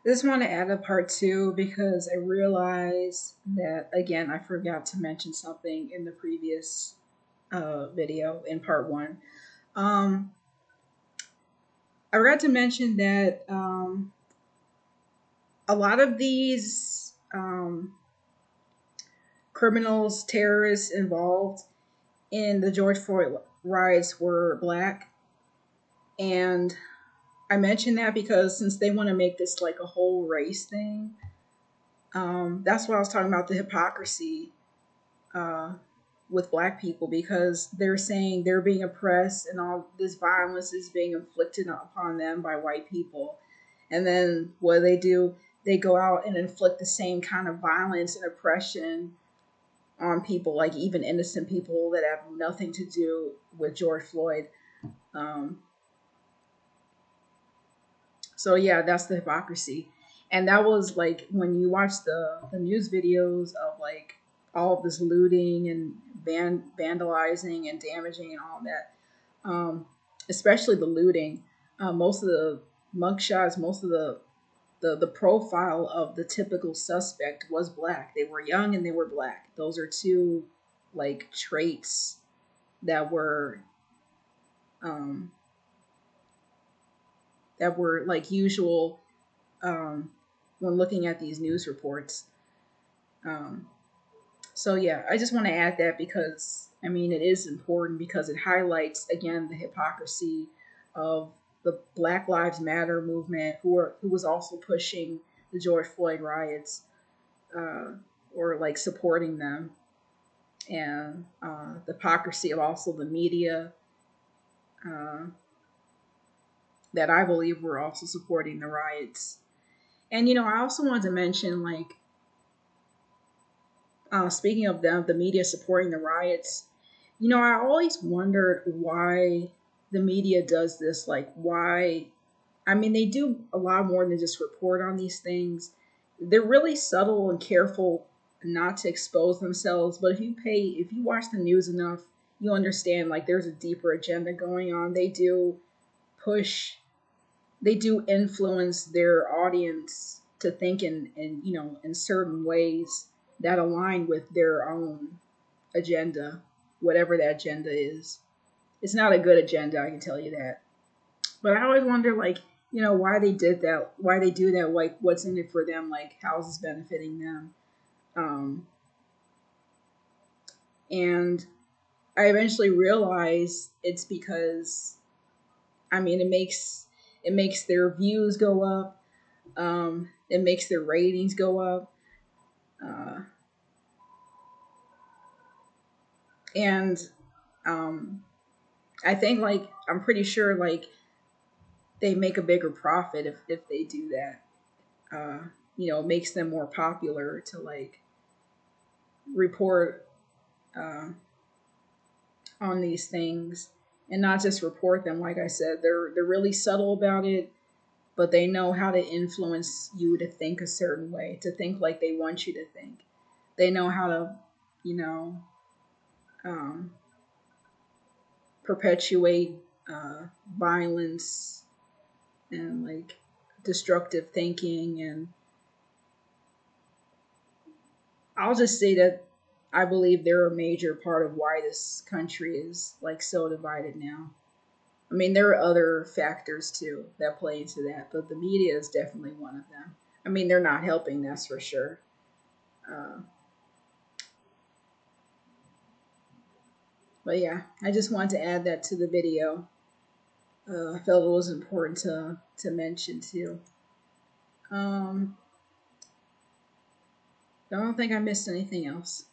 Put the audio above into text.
Just want to add a part two because I realized that again I forgot to mention something in the previous video in part one. Um, I forgot to mention that a lot of these criminals, terrorists involved in the George Floyd riots were black, and I mention that because since they want to make this like a whole race thing, that's what I was talking about, the hypocrisy uh, with black people, because they're saying they're being oppressed and all this violence is being inflicted upon them by white people. And then what do? They go out and inflict the same kind of violence and oppression on people, like even innocent people that have nothing to do with George Floyd. Um, so yeah, that's the hypocrisy. And that was like when you watch the news videos of like all of this looting and vandalizing and damaging and all that, um, especially the looting. Most of the mugshots, most of the profile of the typical suspect was black. They were young and they were black. Those are two like traits that were um, like usual um, when looking at these news reports. Um, so yeah, I just want to add that because I mean it is important because it highlights again the hypocrisy of the Black Lives Matter movement, who was also pushing the George Floyd riots, uh, or like supporting them, and the hypocrisy of also the media, uh, that I believe were also supporting the riots. And I also wanted to mention, like, speaking of them, the media supporting the riots. I always wondered why the media does this. Like, why? I mean, they do a lot more than just report on these things. They're really subtle and careful not to expose themselves. But if you watch the news enough, you understand like there's a deeper agenda going on. Push, they do influence their audience to think in certain ways that align with their own agenda, whatever that agenda is. It's not a good agenda, I can tell you that. But I always wonder, like, why they did that, why they do that, like, what's in it for them, like, how's this benefiting them? Um, and I eventually realized it's because, I mean, it makes their views go up. It makes their ratings go up. Uh, and um, I think, like, I'm pretty sure, like, they make a bigger profit if they do that. It makes them more popular to, like, report uh, on these things and not just report them. Like I said, they're really subtle about it, but they know how to influence you to think a certain way, to think like they want you to think. They know how to, you know, um, perpetuate violence and like destructive thinking. And I'll just say that I believe they're a major part of why this country is like so divided now. I mean, there are other factors too that play into that, but the media is definitely one of them. I mean, they're not helping, that's for sure. Uh, but yeah, I just wanted to add that to the video. I felt it was important to mention too. Um, I don't think I missed anything else.